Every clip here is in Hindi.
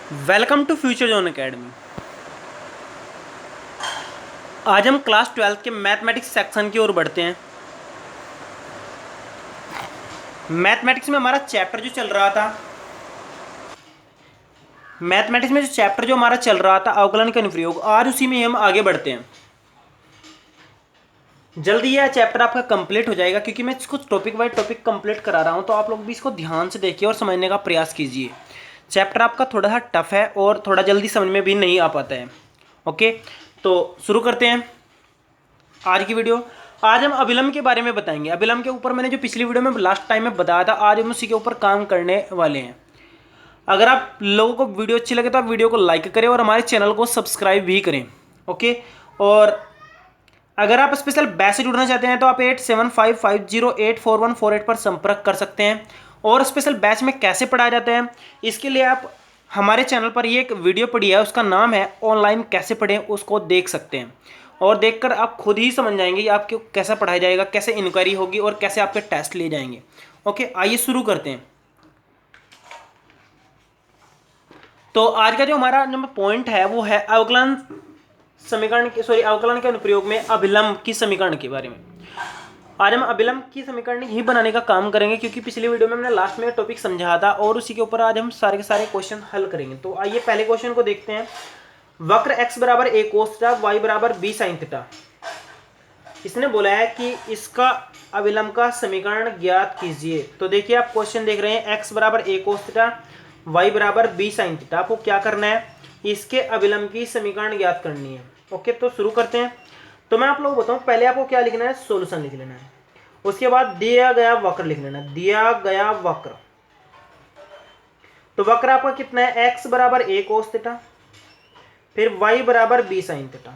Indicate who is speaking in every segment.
Speaker 1: Welcome to future zone academy. आज हम क्लास 12 के मैथमेटिक्स सेक्शन की ओर बढ़ते हैं। मैथमेटिक्स में हमारा चैप्टर जो चल रहा था मैथमेटिक्स में जो चैप्टर जो हमारा चल रहा था अवकलन के अनुप्रयोग, आज उसी में हम आगे बढ़ते हैं। जल्दी यह चैप्टर आपका कंप्लीट हो जाएगा क्योंकि मैं इसको टॉपिक बाय टॉपिक कंप्लीट करा रहा हूं, तो आप लोग भी इसको ध्यान से देखिए और समझने का प्रयास कीजिए। चैप्टर आपका थोड़ा सा टफ है और थोड़ा जल्दी समझ में भी नहीं आ पाता है। ओके, तो शुरू करते हैं आज की वीडियो। आज हम अभिलंब के बारे में बताएंगे। अभिलंब के ऊपर मैंने जो पिछली वीडियो में लास्ट टाइम में बताया था, आज हम उसी के ऊपर काम करने वाले हैं। अगर आप लोगों को वीडियो अच्छी लगे तो आप वीडियो को लाइक करें और हमारे चैनल को सब्सक्राइब भी करें। ओके, और अगर आप स्पेशल बैच से जुड़ना चाहते हैं तो आप 8755084148 पर संपर्क कर सकते हैं। और स्पेशल बैच में कैसे पढ़ाया जाता है, इसके लिए आप हमारे चैनल पर ये एक वीडियो पड़ी है, उसका नाम है ऑनलाइन कैसे पढ़ें, उसको देख सकते हैं। और देखकर आप खुद ही समझ जाएंगे कि आपको कैसा पढ़ाया जाएगा, कैसे इंक्वायरी होगी और कैसे आपके टेस्ट लिए जाएंगे। ओके, आइए शुरू करते हैं। तो आज का जो हमारा नंबर पॉइंट है वो है अवकलन समीकरण के अवकलन के अनुप्रयोग में अभिलंब की समीकरण के बारे में। आज हम अभिलंब की समीकरण ही बनाने का काम करेंगे क्योंकि पिछली वीडियो में हमने लास्ट में टॉपिक समझाया था और उसी के ऊपर आज हम सारे के सारे क्वेश्चन हल करेंगे। तो आइए पहले क्वेश्चन को देखते हैं। वक्र x बराबर a cos थीटा, y बराबर b sin थीटा। इसने बोला है कि इसका अभिलंब का समीकरण ज्ञात कीजिए। तो देखिए आप क्वेश्चन देख रहे हैं, x बराबर a cos थीटा, y बराबर b sin थीटा। आपको क्या करना है, इसके अभिलंब की समीकरण ज्ञात करनी है। ओके, तो शुरू करते हैं। तो मैं आप लोगों को बताऊं, पहले आपको क्या लिखना है, सोल्यूशन लिख लेना है। उसके बाद दिया गया वक्र लिख लेना, दिया गया वक्र। तो वक्र आपका कितना है, x बराबर a cos थीटा, फिर y बराबर b sin थीटा।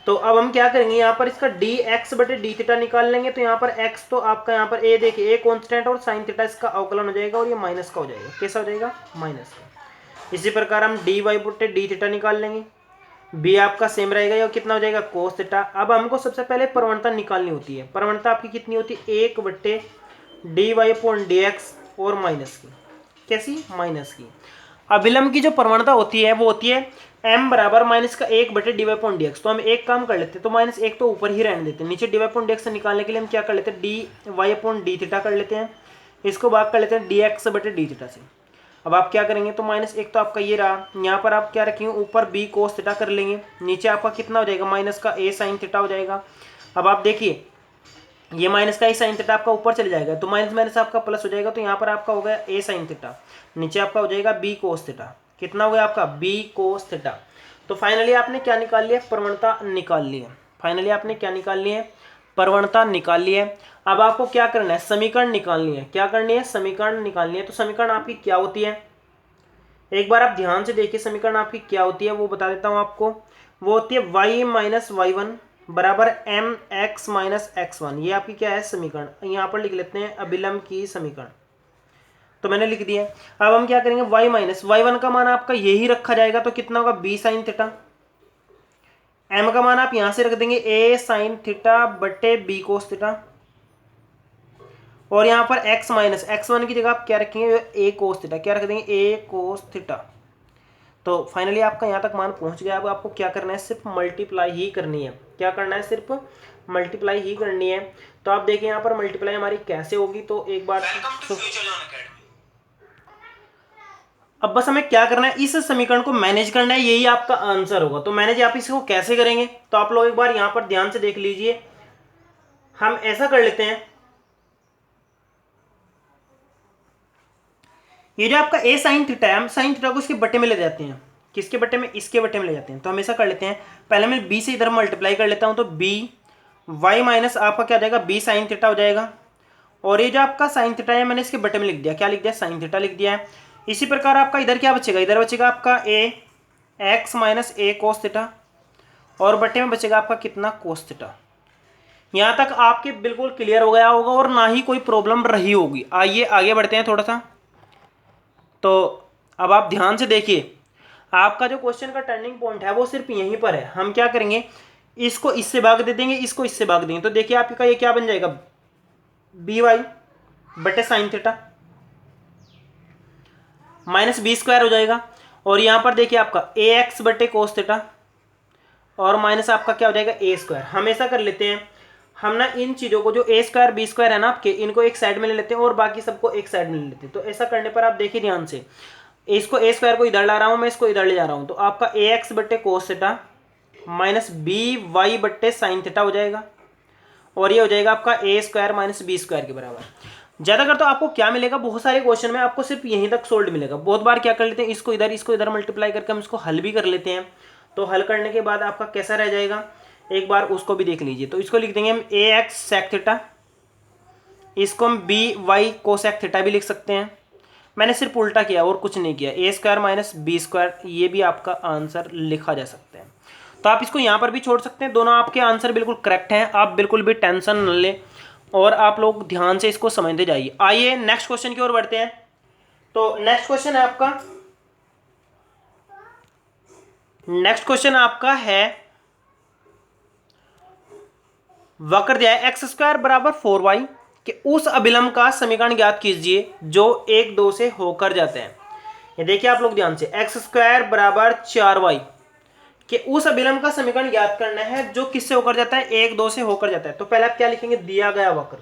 Speaker 1: तो अब हम क्या करेंगे, यहाँ पर इसका dx बटे डी थीटा निकाल लेंगे। तो यहाँ पर x तो आपका यहाँ पर a देखिए a कांस्टेंट और sin थीटा इसका अवकलन हो जाएगा और ये माइनस का हो जाएगा। कैसा हो जाएगा, माइनस का। इसी प्रकार हम dy बटे डी थीटा निकाल लेंगे, b आपका सेम रहेगा, ये कितना हो जाएगा, cos थीटा। अब हमको सबसे पहले प्रवणता निकालनी होती है। प्रवणता आपकी कितनी होती है, 1 बटे dy अपॉन dx और माइनस की, कैसी, माइनस की। अभिलंब की जो प्रवणता होती है वो होती है m बराबर माइनस का 1 बटे D Y point D X. तो हम एक काम कर लेते हैं, तो माइनस 1 तो ऊपर ही रहने देते हैं, नीचे D Y point D X से निकालने के लिए हम क्या कर लेते हैं, D Y upon D theta कर लेते हैं। इसको भाग कर लेते हैं डी एक्स बटे डी थीटा से। अब आप क्या करेंगे, तो माइनस 1 तो आपका ये रहा, यहाँ पर आप क्या रखेंगे, ऊपर बी कोस थीटा कर लेंगे, नीचे आपका कितना हो जाएगा, माइनस का ए साइन थीटा हो जाएगा। अब आप देखिए ये माइनस का ए साइन थीटा आपका ऊपर चले जाएगा, तो माइनस माइनस आपका प्लस हो जाएगा। तो यहाँ पर आपका हो गया ए साइन थीटा, नीचे आपका हो जाएगा बी कोस थीटा। कितना हो गया आपका, बी कोस थीटा। तो फाइनली आपने क्या निकाल लिया, प्रवणता निकाल ली है। फाइनली आपने क्या निकाल ली है, प्रवणता निकाल ली है। अब आपको क्या करना है, समीकरण निकालनी है। क्या करनी है, समीकरण निकालनी है। तो समीकरण आपकी क्या होती है, एक बार आप ध्यान से देखिए समीकरण आपकी क्या होती है, वो बता देता हूं आपको। वो होती है y माइनस वाई वन बराबर M X minus X one. ये आपकी क्या है, समीकरण। यहाँ पर लिख लेते हैं अभिलंब की समीकरण। तो मैंने लिख दिया। अब हम क्या करेंगे, y माइनस वाई वन का मान आपका यही रखा जाएगा, तो कितना होगा, b साइन थीटा। m का मान आप यहां से रख देंगे a साइन थीटा बटे b कोस थीटा। और यहाँ पर x माइनस एक्स वन की जगह आप क्या रखेंगे, a कोस थीटा। क्या रख देंगे, a कोस थीटा। तो फाइनली आपका यहाँ तक मान पहुंच गया। अब आपको क्या करना है, सिर्फ मल्टीप्लाई ही करनी है। क्या करना है, सिर्फ मल्टीप्लाई ही करनी है। तो आप देखिए यहाँ पर मल्टीप्लाई हमारी कैसे होगी, तो एक बार अब बस हमें क्या करना है, इस समीकरण को मैनेज करना है, यही आपका आंसर होगा। तो मैनेज आप इसको कैसे करेंगे, तो आप लोग एक बार यहाँ पर ध्यान से देख लीजिए। हम ऐसा कर लेते हैं, ये जो आपका ए साइन थीटा है, हम साइन थीटा को इसके बटे में ले जाते हैं। किसके बटे में, इसके बटे में ले जाते हैं। तो हम ऐसा कर लेते हैं, पहले मैं बी से इधर मल्टीप्लाई कर लेता हूं। तो बी वाई माइनस आपका क्या हो जाएगा, बी साइन थीटा हो जाएगा। और ये जो आपका साइन थीटा है मैंने इसके बटे में लिख दिया। क्या लिख दिया, साइन थीटा लिख दिया है। इसी प्रकार आपका इधर क्या बचेगा, इधर बचेगा आपका A x minus A cos theta, और बटे में बचेगा आपका कितना, कोस थीटा। यहां तक आपके बिल्कुल क्लियर हो गया होगा और ना ही कोई प्रॉब्लम रही होगी। आइए आगे बढ़ते हैं थोड़ा सा। तो अब आप ध्यान से देखिए, आपका जो क्वेश्चन का टर्निंग पॉइंट है वो सिर्फ यहीं पर है। हम क्या करेंगे, इसको इससे भाग दे देंगे, इसको इससे भाग देंगे। तो देखिए आपका ये क्या बन जाएगा, बी वाई बटे sine theta. Minus B square हो जाएगा। और यहाँ पर देखिए आपका ए एक्स बटे कोस थीटा और माइनस आपका क्या हो जाएगा ए स्क्वायर। हम ऐसा कर लेते हैं, हम ना इन चीज़ों को जो ए स्क्वायर बी स्क्वायर है ना आपके, इनको एक साइड में ले लेते हैं और बाकी सबको एक साइड में ले लेते हैं। तो ऐसा करने पर आप देखिए ध्यान से, इसको ए स्क्वायर को इधर ला रहा हूँ मैं, इसको इधर ले जा रहा हूँ, तो आपका ए एक्स बट्टे cos theta minus B Y बट्टे साइन थीटा हो जाएगा और ये हो जाएगा आपका A square minus B square के बराबर। ज़्यादातर तो आपको क्या मिलेगा, बहुत सारे क्वेश्चन में आपको सिर्फ यहीं तक सोल्ड मिलेगा। बहुत बार क्या कर लेते हैं, इसको इधर मल्टीप्लाई करके हम इसको हल भी कर लेते हैं। तो हल करने के बाद आपका कैसा रह जाएगा, एक बार उसको भी देख लीजिए। तो इसको लिख देंगे हम ए एक्स सेक थीटा, इसको हम बी वाई कोसेक थीटा भी लिख सकते हैं। मैंने सिर्फ उल्टा किया और कुछ नहीं किया, ए स्क्वायर माइनस बी स्क्वायर, ये भी आपका आंसर लिखा जा सकता है। तो आप इसको यहाँ पर भी छोड़ सकते हैं, दोनों आपके आंसर बिल्कुल करेक्ट हैं। आप बिल्कुल भी टेंशन न लें और आप लोग ध्यान से इसको समझते जाइए। आइए नेक्स्ट क्वेश्चन की ओर बढ़ते हैं। तो नेक्स्ट क्वेश्चन आपका है वक्र दिया है एक्स स्क्वायर बराबर 4y कि उस अभिलंब का समीकरण ज्ञात कीजिए जो 1 2 से होकर जाते हैं। ये देखिए आप लोग ध्यान से, एक्स स्क्वायर बराबर 4y कि उस अभिलंब का समीकरण ज्ञात करना है जो किससे होकर जाता है, 1 2 से होकर जाता है। तो पहले आप क्या लिखेंगे, दिया गया वक्र,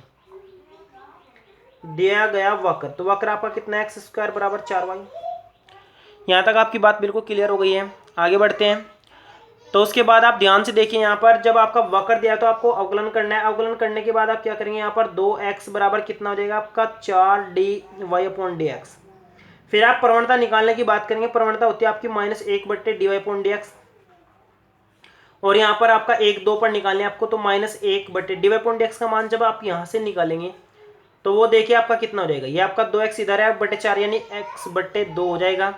Speaker 1: तो वक्र आपका कितना है, एक्स स्क्वायर बराबर 4y। यहां तक आपकी बात बिल्कुल क्लियर हो गई है। आगे बढ़ते हैं। तो उसके बाद आप ध्यान से देखिए, यहाँ पर जब आपका वक्र दिया तो आपको अवकलन करना है। अवकलन करने के बाद आप क्या करेंगे, यहाँ पर 2x बराबर कितना हो जाएगा आपका 4dy/dx। फिर आप प्रवणता निकालने की बात करेंगे, प्रवणता होती है आपकी -1/dy/dx। और यहाँ पर आपका 1 2 पर निकालने आपको, तो -1/dy/dx का मान जब आप यहाँ से निकालेंगे तो वो देखिए आपका कितना हो जाएगा, ये आपका 2x इधर है बटे 4 यानी x/2 हो जाएगा।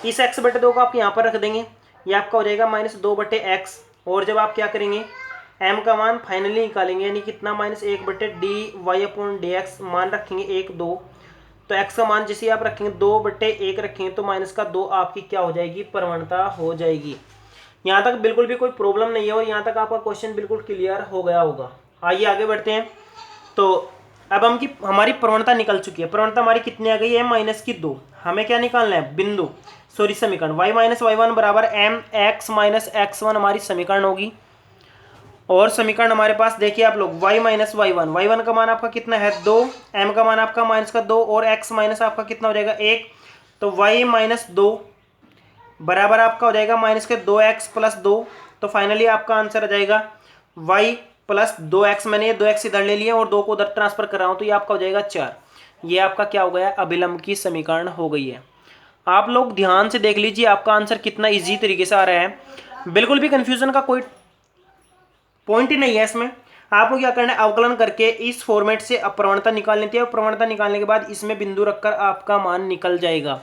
Speaker 1: इस x/2 को आप यहाँ पर रख देंगे, ये आपका हो जाएगा -2/x। और जब आप क्या करेंगे, m का मान फाइनली निकालेंगे यानी कितना -1/dy/dx, मान रखेंगे 1 2, तो x का मान जैसे आप रखेंगे 2/1 रखेंगे तो -2 आपकी क्या हो जाएगी, प्रवणता हो जाएगी। यहाँ तक बिल्कुल भी कोई प्रॉब्लम नहीं है और यहाँ तक आपका क्वेश्चन बिल्कुल क्लियर हो गया होगा। आइए आगे बढ़ते हैं। तो अब हमारी प्रवणता निकल चुकी है। प्रवणता हमारी कितनी आ गई है, -2। हमें क्या निकालना है, समीकरण y - y1 बराबर mx - x1 हमारी समीकरण होगी। और समीकरण हमारे पास देखिए आप लोग, y - y1 का मान आपका कितना है 2, m का मान आपका -2 और x माइनस आपका कितना हो जाएगा 1। तो y - 2 बराबर आपका हो जाएगा -2x + 2। तो फाइनली आपका आंसर आ जाएगा y + 2x। मैंने ये 2x इधर ले लिया और 2 को उधर ट्रांसफर कर रहा हूँ, तो ये आपका हो जाएगा 4। ये आपका क्या हो गया, अभिलंब की समीकरण हो गई है। आप लोग ध्यान से देख लीजिए आपका आंसर कितना इजी तरीके से आ रहा है, बिल्कुल भी कंफ्यूजन का कोई पॉइंट ही नहीं है इसमें। आपको क्या करना है, अवकलन करके इस फॉर्मेट से प्रवणता निकाल लेती है और प्रवणता निकालने के बाद इसमें बिंदु रखकर आपका मान निकल जाएगा।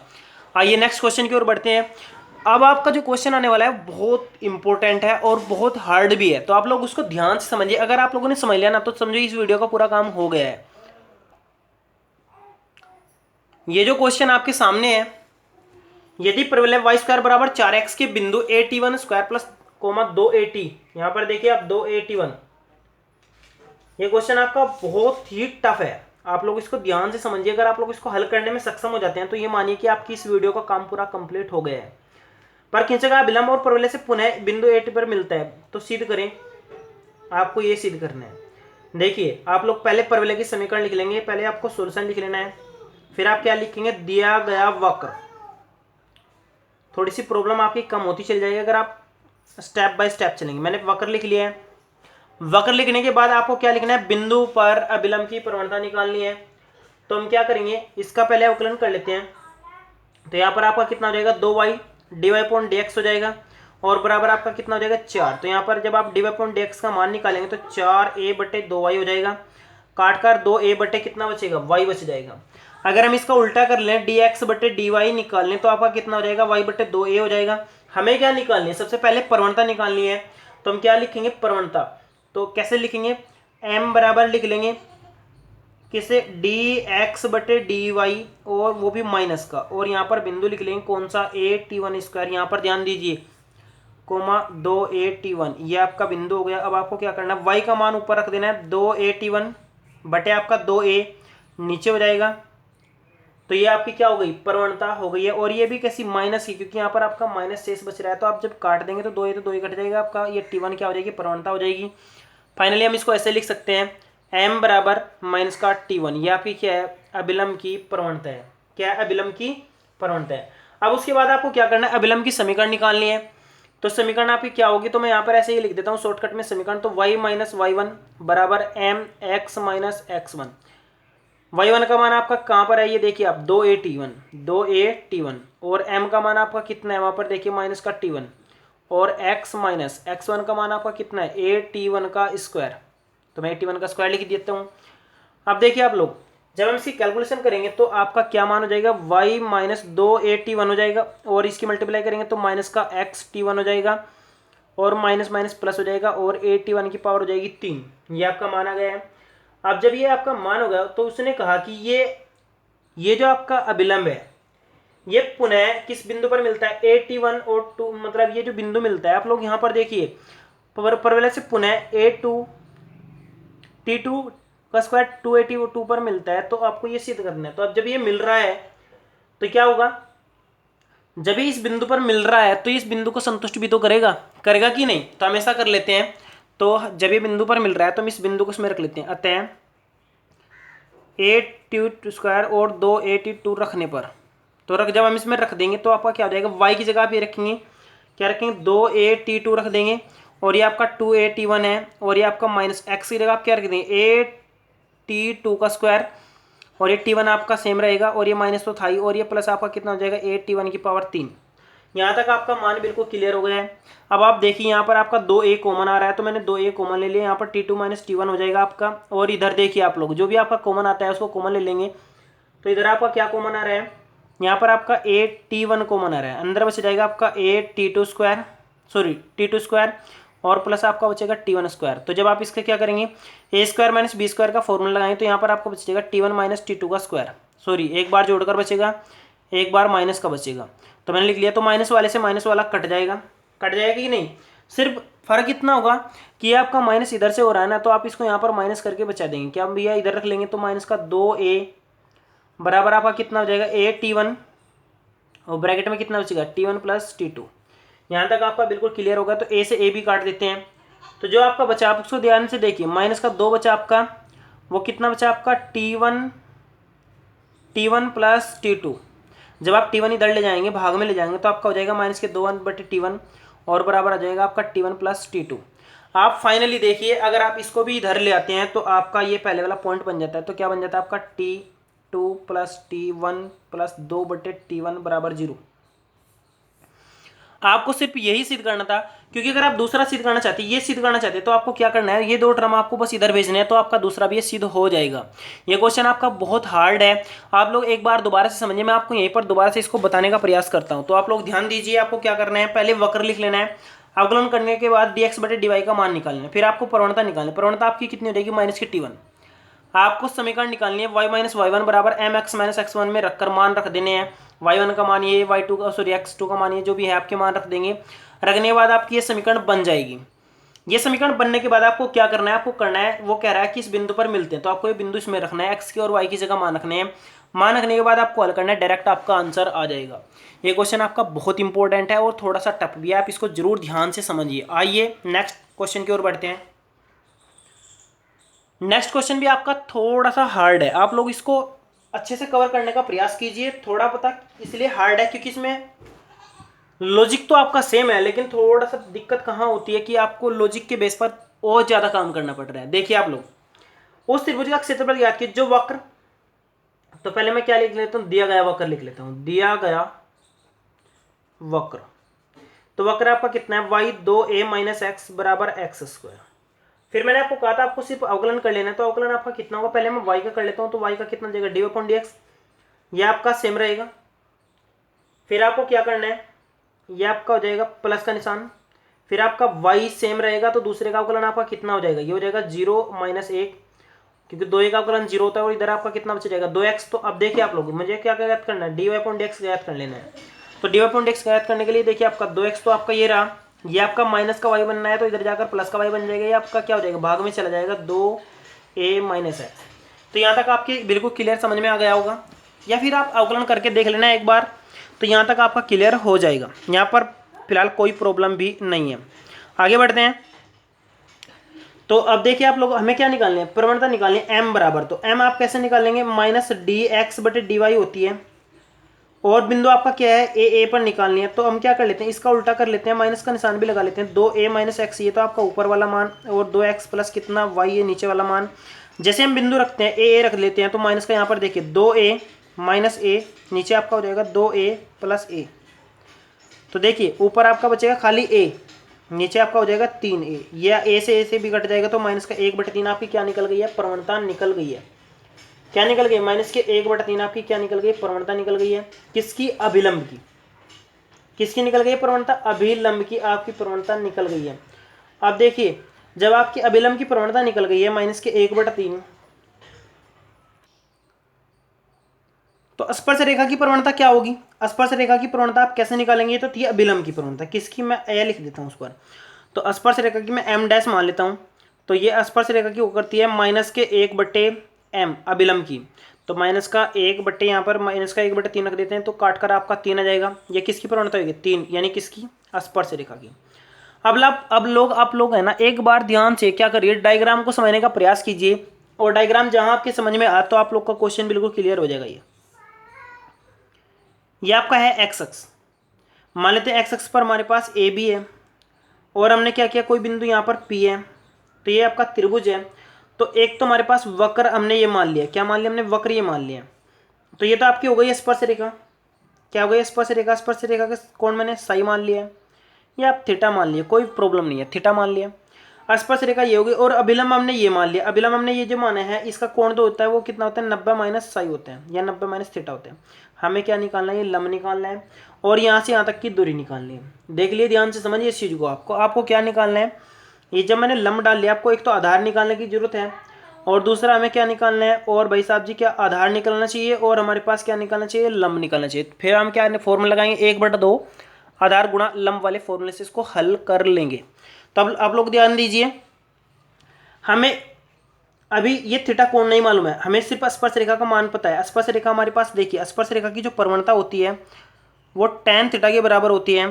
Speaker 1: आइए नेक्स्ट क्वेश्चन की ओर बढ़ते हैं। अब आपका जो क्वेश्चन आने वाला है बहुत इंपॉर्टेंट है और बहुत हार्ड भी है, तो आप लोग उसको ध्यान से समझिए। अगर आप लोगों ने समझ लिया ना तो समझो इस वीडियो का पूरा काम हो गया है। ये जो क्वेश्चन आपके सामने है, यदि प्रबल y² बराबर 4x के बिंदु at1² प्लस 2at, यहां पर देखिए आप 2at1, ये क्वेश्चन आपका बहुत ही टफ है। आप लोग इसको ध्यान से समझिए। अगर आप लोग इसको हल करने में सक्षम हो जाते हैं तो ये मानिए कि आपकी इस वीडियो का काम पूरा कंप्लीट हो गया है। पर खींचेगा विलंब और प्रबल से पुनः बिंदु एट पर मिलता है, तो सिद्ध करें। आपको ये सिद्ध करना है। देखिए आप लोग पहले प्रबल की समीकरण लिख लेंगे, पहले आपको सॉल्यूशन लिख लेना है, फिर आप क्या लिखेंगे, दिया गया वक्र। थोड़ी सी प्रॉब्लम आपकी कम होती चली जाएगी अगर आप स्टेप बाय स्टेप चलेंगे। मैंने वक्र लिख लिया है। वक्र लिखने के बाद आपको क्या लिखना है, बिंदु पर अभिलंब की प्रवणता निकालनी है। तो हम क्या करेंगे, इसका पहले अवकलन कर लेते हैं। तो यहाँ पर आपका कितना हो जाएगा, 2y dy/dx हो जाएगा और बराबर आपका कितना हो जाएगा 4। तो यहाँ पर जब आप dy/dx का मान निकालेंगे तो 4a/2y हो जाएगा। काट कर 2a बटे कितना बचेगा, y बच जाएगा। अगर हम इसका उल्टा कर लें, dx/dy निकाल लें तो आपका कितना हो जाएगा, y/2a हो जाएगा। हमें क्या निकालनी है, सबसे पहले प्रवणता निकालनी है। तो हम क्या लिखेंगे, प्रवणता। तो कैसे लिखेंगे, m बराबर लिख लेंगे किसे, dx/dy और वो भी माइनस का, और यहाँ पर बिंदु लिख लेंगे कौन सा, at1²। यहाँ पर ध्यान दीजिए, 2at1, ये आपका बिंदु हो गया। अब आपको क्या करना है, y का मान ऊपर रख देना है, 2at1 बटे आपका 2a नीचे हो जाएगा। तो ये आपकी क्या हो गई, प्रवणता हो गई है। और ये भी कैसी, माइनस की, क्योंकि यहाँ पर आपका माइनस शेष बच रहा है, तो आप जब काट देंगे तो दो ही कट जाएगा आपका, ये T1 क्या हो जाएगी, प्रवणता हो जाएगी। फाइनली हम इसको ऐसे लिख सकते हैं, m बराबर माइनस का T1, ये आपकी क्या है, अभिलंब की प्रवणता है। क्या है, अभिलंब की प्रवणता है। अब उसके बाद आपको क्या करना है, अभिलंब की समीकरण निकालनी है। तो समीकरण आपकी क्या होगी, तो मैं यहाँ पर ऐसे ही लिख देता हूँ शॉर्टकट में समीकरण। तो y माइनस y1 बराबर M X minus x1। y1 का मान आपका कहाँ पर है, ये देखिए आप 2a और m का मान आपका कितना है, वहाँ पर देखिए माइनस का T1, और x माइनस x1 का मान आपका कितना है, a का स्क्वायर। तो मैं a का स्क्वायर लिख देता हूँ। अब देखिए आप लोग, जब हम इसकी कैलकुलेशन करेंगे तो आपका क्या मान हो जाएगा, y माइनस 2a हो जाएगा, और इसकी मल्टीप्लाई करेंगे तो माइनस का x हो जाएगा, और माइनस माइनस प्लस हो जाएगा, और a की पावर हो जाएगी 3। ये आपका मान आ गया है। अब जब ये आपका मान होगा तो उसने कहा कि ये जो आपका अभिलंब है ये पुनः किस बिंदु पर मिलता है, A1 और 2, मतलब ये जो बिंदु मिलता है, आप लोग यहाँ पर देखिए परवलय से पुनः T2 का स्क्वायर 282 पर मिलता है, तो आपको ये सिद्ध करना है। तो अब जब ये मिल रहा है तो क्या होगा, जब ये इस बिंदु पर मिल रहा है तो इस बिंदु को संतुष्ट भी तो करेगा कि नहीं। तो हम ऐसा कर लेते हैं, तो जब ये बिंदु पर मिल रहा है तो हम इस बिंदु को इसमें रख लेते हैं। अतः A2 और 282 रखने पर, तो जब हम इसमें रख देंगे तो आपका क्या हो जाएगा, y की जगह आप ये रखेंगे, क्या रखेंगे, 2a रख देंगे, और ये आपका 2a है, और ये आपका माइनस x की जगह आप क्या रख देंगे, a का स्क्वायर, और ये T1 आपका सेम रहेगा, और ये माइनस तो था ही, और ये प्लस आपका कितना हो जाएगा, a की पावर 3। यहाँ तक आपका मान बिल्कुल क्लियर हो गया है। अब आप देखिए यहाँ पर आपका 2a कॉमन आ रहा है, तो मैंने 2a कॉमन ले लिया, यहाँ पर T2 माइनस T1 हो जाएगा आपका। और इधर देखिए आप लोग, जो भी आपका कॉमन आता है उसको कॉमन ले लेंगे, तो इधर आपका क्या कॉमन आ रहा है, यहाँ पर आपका a कॉमन आ रहा है, अंदर बच जाएगा आपका T2 स्क्वायर, और प्लस आपका बचेगा T1 स्क्वायर। तो जब आप इसका क्या करेंगे, a square minus B square का फॉर्मूला लगाएंगे, तो यहाँ पर आपको बचेगा T1 माइनस T2 का स्क्वायर, एक बार जोड़कर बचेगा, एक बार माइनस का बचेगा, तो मैंने लिख लिया। तो माइनस वाले से माइनस वाला कट जाएगा कि नहीं, सिर्फ फर्क इतना होगा कि आपका माइनस इधर से हो रहा है ना, तो आप इसको यहाँ पर माइनस करके बचा देंगे, क्या भैया इधर रख लेंगे, तो माइनस का 2a बराबर आपका कितना हो जाएगा, a और ब्रैकेट में कितना बचेगा, T1 प्लस T2। यहाँ तक आपका बिल्कुल क्लियर होगा। तो a से a भी काट देते हैं, तो जो आपका बचा आप उसको ध्यान से देखिए, माइनस का 2 बचा आपका, वो कितना बचा आपका, T1 प्लस T2। जब आप T1 इधर ले जाएंगे, भाग में ले जाएंगे, तो आपका हो जाएगा माइनस के 2/T1, और बराबर आ जाएगा आपका T1 प्लस T2। आप फाइनली देखिए, अगर आप इसको भी इधर ले आते हैं तो आपका ये पहले वाला पॉइंट बन जाता है। तो क्या बन जाता है आपका, T2 plus T1 plus 2/T1 बराबर 0। आपको सिर्फ यही सिद्ध करना था, क्योंकि अगर आप दूसरा सिद्ध करना चाहते, ये सिद्ध करना चाहते, तो आपको क्या करना है, ये 2 टर्म आपको बस इधर भेजने हैं, तो आपका दूसरा भी ये सिद्ध हो जाएगा। ये क्वेश्चन आपका बहुत हार्ड है, आप लोग एक बार दोबारा से समझिए, मैं आपको यहीं पर दोबारा से इसको बताने का प्रयास करता हूँ। तो आप लोग ध्यान दीजिए, आपको क्या करना है, पहले वक्र लिख लेना है, अवकलन करने के बाद dx/dy का मान निकालना है, फिर आपको प्रवणता निकालनी है। प्रवणता आपकी कितनी हो जाएगी, माइनस की T1। आपको समीकरण निकालनी है, y माइनस y1 बराबर एम एक्स माइनस x1 में रखकर मान रख देने हैं। y1 का मान ये, x2 का मान ये, जो भी है आपके मान रख देंगे। रखने के बाद आपकी ये समीकरण बन जाएगी। ये समीकरण बनने के बाद आपको क्या करना है, आपको करना है, वो कह रहा है कि इस बिंदु पर मिलते हैं, तो आपको ये बिंदु इसमें रखना है, x की और y की जगह मान रखने हैं। मान रखने के बाद आपको हल करना है, डायरेक्ट आपका आंसर आ जाएगा। ये क्वेश्चन आपका बहुत इंपॉर्टेंट है और थोड़ा सा टफ भी है, आप इसको जरूर ध्यान से समझिए। आइए नेक्स्ट क्वेश्चन की ओर बढ़ते हैं। नेक्स्ट क्वेश्चन भी आपका थोड़ा सा हार्ड है, आप लोग इसको अच्छे से कवर करने का प्रयास कीजिए। थोड़ा पता इसलिए हार्ड है क्योंकि इसमें लॉजिक तो आपका सेम है, लेकिन थोड़ा सा दिक्कत कहाँ होती है कि आपको लॉजिक के बेस पर और ज़्यादा काम करना पड़ रहा है। देखिए आप लोग, उस त्रिभुज का क्षेत्रफल ज्ञात कीजिए जो वक्र, तो पहले मैं क्या लिख लेता हूँ, दिया गया वक्र लिख लेता हूँ, दिया गया वक्र। तो वक्र आपका कितना है, y 2a माइनस एक्स बराबर एक्स स्क्वायर। फिर मैंने आपको कहा था आपको सिर्फ अवकलन कर लेना है, तो अवकलन आपका कितना होगा, पहले मैं y का कर लेता हूँ, तो y का कितना जाएगा, dy/dx, ये आपका सेम रहेगा। फिर आपको क्या करना है, ये आपका हो जाएगा प्लस का निशान, फिर आपका y सेम रहेगा, तो दूसरे का अवकलन आपका कितना हो जाएगा, ये हो जाएगा 0 माइनस 1, क्योंकि 2a का अवकलन 0 होता है, और इधर आपका कितना बच जाएगा 2x। तो अब देखिए आप लोग, मुझे क्या ज्ञात करना है, dy/dx ज्ञात कर लेना है। तो dy/dx ज्ञात करने के लिए देखिए आपका 2x तो आपका ये रहा, ये आपका माइनस का y बनना है, तो इधर जाकर प्लस का y बन जाएगा, ये आपका क्या हो जाएगा, भाग में चला जाएगा 2a माइनस एक्स। तो यहाँ तक आपके बिल्कुल क्लियर समझ में आ गया होगा। या फिर आप अवकलन करके देख लेना एक बार, तो यहाँ तक आपका क्लियर हो जाएगा। यहाँ पर फिलहाल कोई प्रॉब्लम भी नहीं है। आगे बढ़ते हैं। तो अब देखिए आप लोग, हमें क्या निकालनी है, प्रवणता निकालनी है m बराबर। तो m आप कैसे निकालेंगे, माइनस डी एक्स बटे डी वाई होती है, और बिंदु आपका क्या है ए पर निकालनी है। तो हम क्या कर लेते हैं, इसका उल्टा कर लेते हैं, माइनस का निशान भी लगा लेते हैं। 2a माइनस एक्स ये तो आपका ऊपर वाला मान, और 2x प्लस कितना y ये नीचे वाला मान। जैसे हम बिंदु रखते हैं ए रख लेते हैं, तो माइनस का यहाँ पर देखिए 2a माइनस a, नीचे आपका हो जाएगा 2a प्लस a। तो देखिए ऊपर आपका बचेगा खाली a, नीचे आपका हो जाएगा 3a, या a से भी कट जाएगा, तो माइनस का 1/3 आपकी क्या निकल गई है, प्रवणता निकल गई है। क्या निकल गई, माइनस के 1/3 आपकी क्या निकल गई, प्रवणता निकल गई है। किसकी, अभिलंब की। किसकी निकल गई है प्रवणता, अभिलंब की आपकी प्रवणता निकल गई है। अब देखिए जब आपकी अभिलंब की प्रवणता निकल गई है माइनस के 1/3, तो स्पर्श रेखा की प्रवणता क्या होगी। स्पर्श रेखा की प्रवणता आप कैसे निकालेंगे, तो थी अभिलंब की प्रवणता। किसकी, मैं ए लिख देता हूँ उस पर। तो स्पर्श रेखा की मैं m डैश मान लेता हूँ। तो ये स्पर्श रेखा की वो करती है माइनस के 1/m अभिलंब की। तो माइनस का 1 यहाँ पर माइनस का 1/3 रख देते हैं, तो काट कर आपका 3 आ जाएगा। ये किसकी प्रवणता होगी, 3, यानी किसकी, स्पर्श रेखा की। अब आप लोग है ना, एक बार ध्यान से क्या करिए, डायग्राम को समझने का प्रयास कीजिए, और डायग्राम जहां आपके समझ में आ तो आप लोग का क्वेश्चन बिल्कुल क्लियर हो जाएगा। ये आपका है एक्स अक्ष। मान लेते हैं एक्स अक्ष पर हमारे पास ए बी है, और हमने क्या किया, कोई बिंदु यहाँ पर पी है, तो ये आपका त्रिभुज है। तो एक तो हमारे पास वक्र हमने ये मान लिया, क्या मान लिया हमने, वक्र ये मान लिया। तो ये तो आपकी हो गई स्पर्श रेखा। क्या हो गई, स्पर्श रेखा। स्पर्श रेखा का कोण मैंने साई मान लिया है, या आप थीटा मान लिया, कोई प्रॉब्लम नहीं है, थीटा मान लिया। स्पर्श रेखा ये होगी, और अभिलंब हमने ये मान लिया। अभिलंब हमने ये जो माना है, इसका कोण तो होता है वो कितना होता है, 90 माइनस साई होते हैं, या 90 माइनस थीटा होते हैं। हमें क्या निकालना है, ये लंब निकालना है, और यहाँ से यहाँ तक की दूरी निकालनी है। देख लिए, ध्यान से समझिए इस चीज़ को। आपको क्या निकालना है, ये जब मैंने लंब डाल लिया, आपको एक तो आधार निकालने की जरूरत है, और दूसरा हमें क्या निकालना है, और भाई साहब जी क्या, आधार निकालना चाहिए, और हमारे पास क्या निकालना चाहिए, लंब निकालना चाहिए। फिर हम क्या फॉर्मूला लगाएंगे, 1/2 आधार गुणा लंब वाले फॉर्मूले से इसको हल कर लेंगे। तो अब आप लोग ध्यान दीजिए, हमें अभी ये थीटा कोण नहीं मालूम है, हमें सिर्फ स्पर्श रेखा का मान पता है। स्पर्श रेखा हमारे पास देखिए, स्पर्श रेखा की जो प्रवणता होती है वो tan थीटा के बराबर होती है,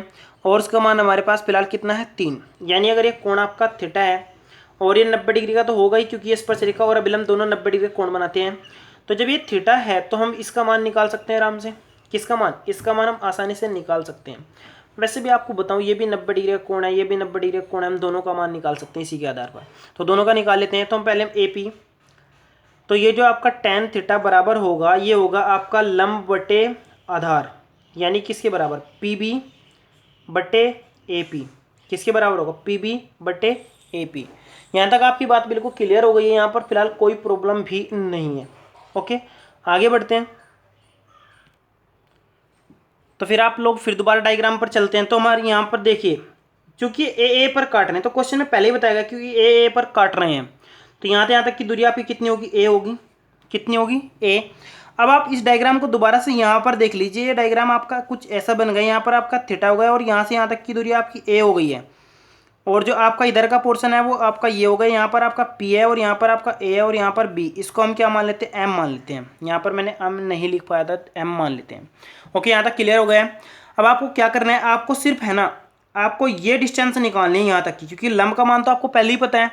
Speaker 1: और उसका मान हमारे पास फिलहाल कितना है, 3। यानी अगर ये कोण आपका थीटा है, और ये 90 डिग्री का तो होगा ही, क्योंकि ये स्पर्श रेखा और अभिलंब दोनों 90 डिग्री का कोण बनाते हैं। तो जब ये थीटा है तो हम इसका मान निकाल सकते हैं आराम से। किसका मान, इसका मान हम आसानी से निकाल सकते हैं। वैसे भी आपको बताऊं, ये भी 90 डिग्री का कोण है, ये भी 90 डिग्री का कोण है, हम दोनों का मान निकाल सकते हैं इसी के आधार पर। तो दोनों का निकाल लेते हैं। तो हम पहले ए पी, तो ये जो आपका tan थीटा बराबर होगा, ये होगा आपका लंब बटे आधार, यानी किसके बराबर, पी बी बटे ए पी। किसके बराबर होगा, पी बी बटे ए पी। यहाँ तक आपकी बात बिल्कुल क्लियर हो गई है, यहाँ पर फिलहाल कोई प्रॉब्लम भी नहीं है। ओके, आगे बढ़ते हैं। तो फिर आप लोग फिर दोबारा डायग्राम पर चलते हैं। तो हमारे यहाँ पर देखिए, चूंकि ए पर काट रहे हैं, तो क्वेश्चन में पहले ही बताएगा, क्योंकि ए पर काट रहे हैं, तो यहाँ से यहाँ तक की दूरी आपकी कितनी होगी, ए होगी। कितनी होगी, ए। अब आप इस डायग्राम को दोबारा से यहाँ पर देख लीजिए, ये डायग्राम आपका कुछ ऐसा बन गया, यहाँ पर आपका थीटा हो गया, और यहाँ से यहाँ तक की दूरी आपकी ए हो गई है, और जो आपका इधर का पोर्शन है वो आपका ये हो गया, यहाँ पर आपका पी है, और यहाँ पर आपका ए है, और यहाँ पर बी। इसको हम क्या मान लेते हैं, एम मान लेते हैं। यहाँ पर मैंने एम नहीं लिख पाया था, एम मान लेते हैं। ओके, यहाँ तक क्लियर हो गया है। अब आपको क्या करना है, आपको सिर्फ है ना, आपको ये डिस्टेंस निकालनी है यहाँ तक की, क्योंकि लंब का मान तो आपको पहले ही पता है।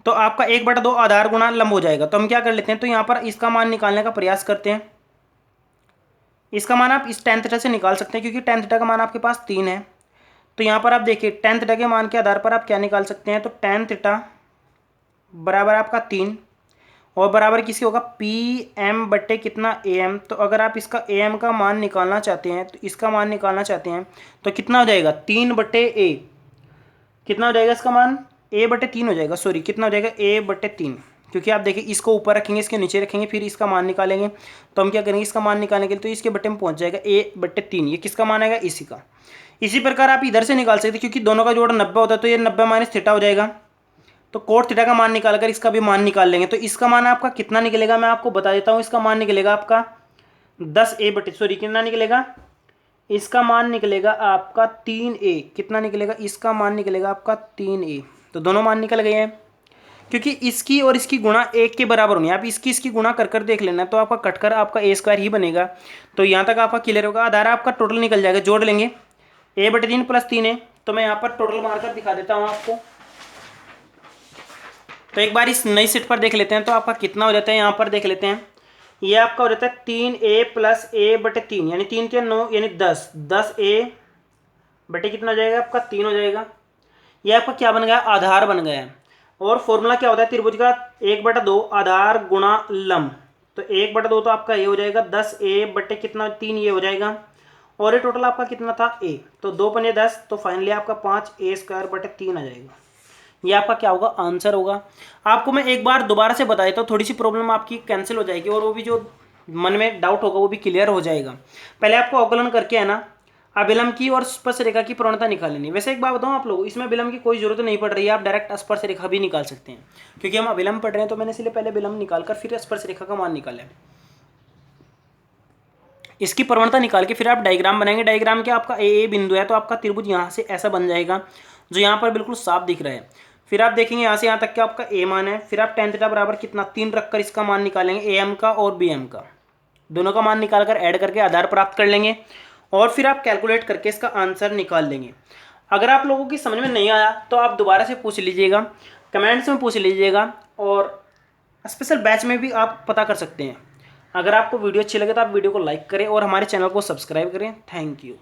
Speaker 1: तो आपका 1/2 आधार गुणा लंब हो जाएगा। तो हम क्या कर लेते हैं, तो यहाँ पर इसका मान निकालने का प्रयास करते हैं। इसका मान आप इस tan थीटा से निकाल सकते हैं, क्योंकि tan थीटा का मान आपके पास 3 है। तो यहाँ पर आप देखिए, tan थीटा के मान के आधार पर आप क्या निकाल सकते हैं, तो tan थीटा बराबर आपका 3, और बराबर किसी होगा पी एम बटे कितना ए एम। तो अगर आप इसका ए एम का मान निकालना चाहते हैं, तो इसका मान निकालना चाहते हैं, तो कितना हो जाएगा, 3/a। कितना हो जाएगा इसका मान, a/3 हो जाएगा, सॉरी कितना हो जाएगा, a/3। क्योंकि आप देखिए, इसको ऊपर रखेंगे, इसके नीचे रखेंगे, फिर इसका मान निकालेंगे। तो हम क्या करेंगे, इसका मान निकालने के लिए तो इसके बटे में पहुंच जाएगा a/3। ये किसका मान आएगा, इसी का। इसी प्रकार आप इधर से निकाल सकते हैं, क्योंकि दोनों का जोड़ 90 होता है, तो ये 90 माइनस थीटा हो जाएगा। तो कोट थीटा का मान निकालकर इसका भी मान निकाल लेंगे। तो इसका मान आपका कितना निकलेगा, मैं आपको बता देता हूँ। इसका मान निकलेगा आपका 10a/, सॉरी कितना निकलेगा, इसका मान निकलेगा आपका 3a। कितना निकलेगा, इसका मान निकलेगा आपका 3a। तो दोनों मान निकल गए हैं। क्योंकि इसकी और इसकी गुणा 1 के बराबर होनी है। आप इसकी गुणा कर देख लेना, तो आपका कटकर आपका ए स्क्वायर ही बनेगा। तो यहाँ तक आपका क्लियर होगा। आधार आपका टोटल निकल जाएगा, जोड़ लेंगे। a/3 + 3 है, तो मैं यहाँ पर टोटल मारकर दिखा देता हूँ आपको। तो एक बार इस नई सीट पर देख लेते हैं, तो आपका कितना हो जाता है। यहाँ पर देख लेते हैं, ये आपका हो जाता है 3a + a/3, यानी 3 3 9 यानी 10। 10a बटे कितना हो जाएगा आपका 3 हो जाएगा। ये आपका क्या बन गया, आधार बन गया है। और फॉर्मूला क्या होता है त्रिभुज का, 1/2 आधार गुणा लंब। तो 1/2 तो आपका ये हो जाएगा 10a बटे कितना 3 ये हो जाएगा। और ये टोटल आपका कितना था a, तो 2 × 10, तो फाइनली आपका 5a² बटे 3 आ जाएगा। ये आपका क्या होगा, आंसर होगा। आपको मैं एक बार दोबारा से बता देता हूँ, थोड़ी सी प्रॉब्लम आपकी कैंसिल हो जाएगी और वो भी जो मन में डाउट होगा वो भी क्लियर हो जाएगा। पहले आपको अवकलन करके है ना अभिलंब की और स्पर्श रेखा की प्रवणता निकाल लेनी। वैसे एक बात बताऊं आप लोगों, इसमें विलंब की कोई जरूरत नहीं पड़ रही है, आप डायरेक्ट स्पर्श रेखा भी निकाल सकते हैं। क्योंकि हम अभिलंब पढ़ रहे हैं, तो मैंने इसलिए पहले विलंब निकालकर फिर स्पर्श रेखा का मान निकाला। इसकी प्रवणता निकाल के फिर आप डायग्राम बनाएंगे। डायग्राम के आपका ए बिंदु है, तो आपका त्रिभुज यहाँ से ऐसा बन जाएगा, जो यहाँ पर बिल्कुल साफ दिख रहा है। फिर आप देखेंगे यहाँ से यहाँ तक का आपका ए मान है। फिर आप tan θ बराबर कितना 3 रखकर इसका मान निकालेंगे, AM का और BM का, दोनों का मान निकालकर ऐड करके आधार प्राप्त कर लेंगे। और फिर आप कैलकुलेट करके इसका आंसर निकाल लेंगे। अगर आप लोगों की समझ में नहीं आया तो आप दोबारा से पूछ लीजिएगा, कमेंट्स में पूछ लीजिएगा, और स्पेशल बैच में भी आप पता कर सकते हैं। अगर आपको वीडियो अच्छी लगे तो आप वीडियो को लाइक करें और हमारे चैनल को सब्सक्राइब करें। Thank you.